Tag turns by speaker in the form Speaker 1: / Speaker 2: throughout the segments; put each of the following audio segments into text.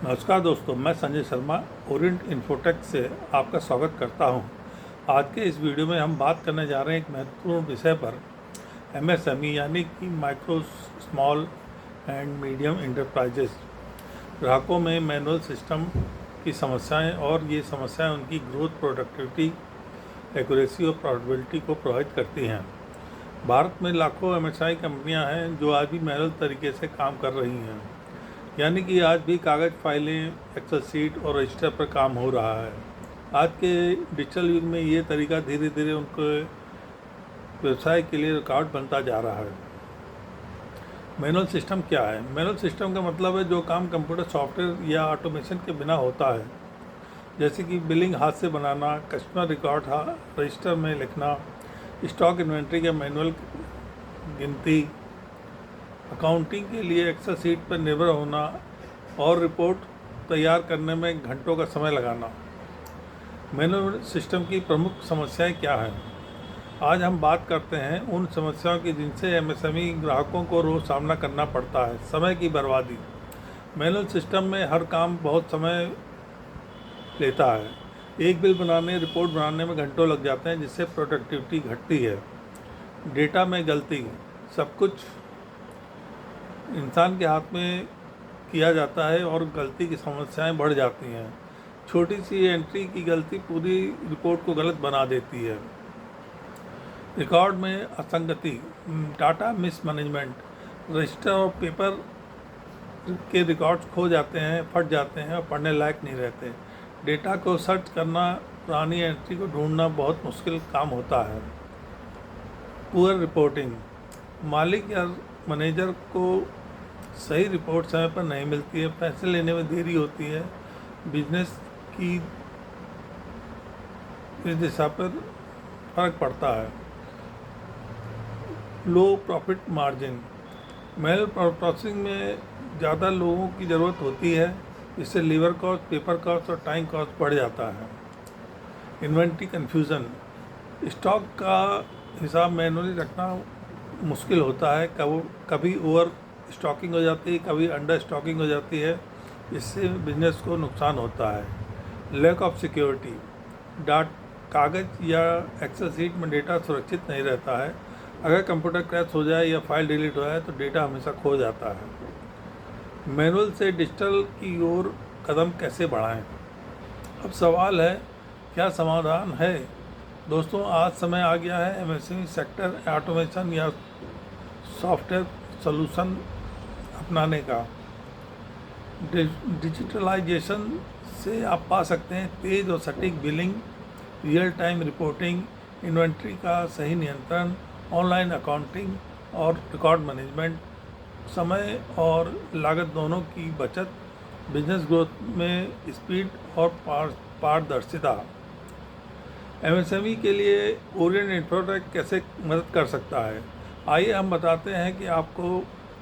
Speaker 1: नमस्कार दोस्तों, मैं संजय शर्मा ओरिएंट इन्फोटेक से आपका स्वागत करता हूं। आज के इस वीडियो में हम बात करने जा रहे हैं एक महत्वपूर्ण विषय पर, एमएसएमई यानी कि micro small and medium enterprises. ग्राहकों में मैनुअल सिस्टम की समस्याएं और ये समस्याएं उनकी ग्रोथ, प्रोडक्टिविटी, एक्यूरेसी और प्रॉफिटेबिलिटी को प्रभावित करती हैं। भारत में लाखों एमएसएमई कंपनियां हैं जो आज भी मैनुअल तरीके से काम कर रही हैं, यानी कि आज भी कागज़ फाइलें, एक्सेल सीट और रजिस्टर पर काम हो रहा है। आज के डिजिटल युग में ये तरीका धीरे धीरे उनके व्यवसाय के लिए रिकॉर्ड बनता जा रहा है। मैनुअल सिस्टम क्या है? मैनुअल सिस्टम का मतलब है जो काम कंप्यूटर सॉफ्टवेयर या ऑटोमेशन के बिना होता है, जैसे कि बिलिंग हाथ से बनाना, कस्टमर रिकॉर्ड रजिस्टर में लिखना, स्टॉक इन्वेंट्री का मैनुअल गिनती, अकाउंटिंग के लिए एक्सेल सीट पर निर्भर होना और रिपोर्ट तैयार करने में घंटों का समय लगाना। मैनुअल सिस्टम की प्रमुख समस्याएं क्या हैं? आज हम बात करते हैं उन समस्याओं की जिनसे एमएसएमई ग्राहकों को रोज़ सामना करना पड़ता है। समय की बर्बादी। मैनुअल सिस्टम में हर काम बहुत समय लेता है। एक बिल बनाने, रिपोर्ट बनाने में घंटों लग जाते हैं, जिससे प्रोडक्टिविटी घटती है। डेटा में गलती। सब कुछ इंसान के हाथ में किया जाता है और गलती की समस्याएं बढ़ जाती हैं। छोटी सी एंट्री की गलती पूरी रिपोर्ट को गलत बना देती है। रिकॉर्ड में असंगति, डाटा मिसमैनेजमेंट, रजिस्टर और पेपर के रिकॉर्ड्स खो जाते हैं, फट जाते हैं और पढ़ने लायक नहीं रहते। डेटा को सर्च करना, पुरानी एंट्री को ढूंढना बहुत मुश्किल काम होता है। पुअर रिपोर्टिंग, मालिक या मैनेजर को सही रिपोर्ट समय पर नहीं मिलती है, पैसे लेने में देरी होती है, बिजनेस की इस दिशा पर फर्क पड़ता है। लो प्रॉफिट मार्जिन, मैनुअल प्रोसेसिंग में ज़्यादा लोगों की ज़रूरत होती है, इससे लीवर कॉस्ट, पेपर कॉस्ट और टाइम कॉस्ट बढ़ जाता है। इन्वेंट्री कन्फ्यूज़न, स्टॉक का हिसाब मैनुअली रखना मुश्किल होता है। कभी ओवर स्टॉकिंग हो जाती है, कभी अंडर स्टॉकिंग हो जाती है, इससे बिजनेस को नुकसान होता है। लैक ऑफ सिक्योरिटी, कागज़ या एक्सेल सीट में डेटा सुरक्षित नहीं रहता है। अगर कंप्यूटर क्रैश हो जाए या फाइल डिलीट हो जाए तो डेटा हमेशा खो जाता है। मैनुअल से डिजिटल की ओर कदम कैसे बढ़ाएं? अब सवाल है, क्या समाधान है? दोस्तों, आज समय आ गया है एमएसएमई सेक्टर ऑटोमेशन या सॉफ्टवेयर सॉल्यूशन अपनाने का। डिजिटलाइजेशन से आप पा सकते हैं तेज़ और सटीक billing, real time reporting, inventory का सही नियंत्रण, ऑनलाइन अकाउंटिंग और रिकॉर्ड मैनेजमेंट, समय और लागत दोनों की बचत, बिजनेस ग्रोथ में स्पीड और पारदर्शिता। एमएसएमई के लिए ओरिएंट इन्फोटेक कैसे मदद कर सकता है? आइए हम बताते हैं कि आपको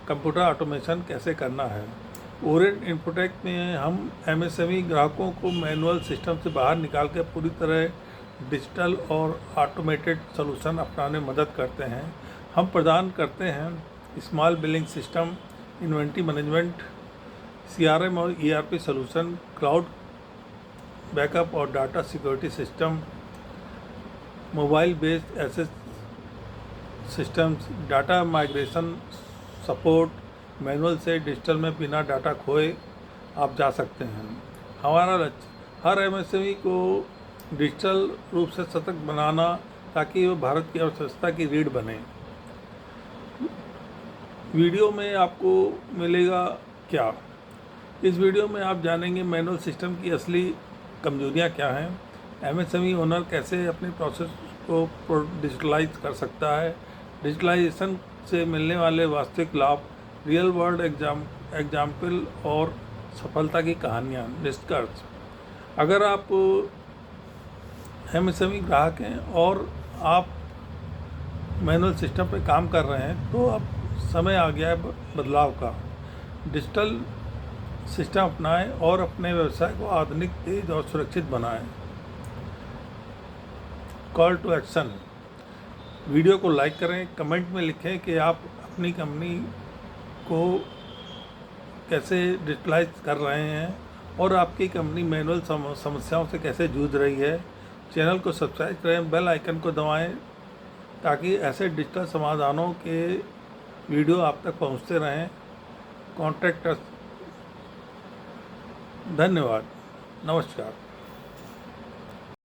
Speaker 1: कंप्यूटर ऑटोमेशन कैसे करना है। ओरिएंट इन्फोटेक में हम एमएसएमई ग्राहकों को मैनुअल सिस्टम से बाहर निकाल कर पूरी तरह डिजिटल और ऑटोमेटेड सॉल्यूशन अपनाने में मदद करते हैं। हम प्रदान करते हैं small billing system, inventory management, CRM और ईआरपी सॉल्यूशन, क्लाउड बैकअप और data security system, mobile based access systems, data migration support, manual से डिजिटल में बिना डाटा खोए आप जा सकते हैं। हमारा लक्ष्य हर एमएसएमई को डिजिटल रूप से सतर्क बनाना, ताकि वो भारत की अर्थव्यवस्था की रीढ़ बने। वीडियो में आपको मिलेगा क्या? इस वीडियो में आप जानेंगे मैनुअल सिस्टम की असली कमजोरियां क्या हैं, एमएसएमई ओनर कैसे अपनी प्रोसेस को डिजिटलाइज कर सकता है, डिजिटलाइजेशन से मिलने वाले वास्तविक लाभ, रियल वर्ल्ड एग्जाम्पल और सफलता की कहानियाँ। निष्कर्ष, अगर आप एमएसएमई ग्राहक हैं और आप मैनुअल सिस्टम पर काम कर रहे हैं, तो अब समय आ गया है बदलाव का। डिजिटल सिस्टम अपनाएं और अपने व्यवसाय को आधुनिक, तेज और सुरक्षित बनाएं। कॉल टू एक्शन, वीडियो को लाइक करें, कमेंट में लिखें कि आप अपनी कंपनी को कैसे डिजिटलाइज कर रहे हैं और आपकी कंपनी मैनुअल समस्याओं से कैसे जूझ रही है। चैनल को सब्सक्राइब करें, बेल आइकन को दबाएं ताकि ऐसे डिजिटल समाधानों के वीडियो आप तक पहुंचते रहें। Contact us. धन्यवाद। नमस्कार।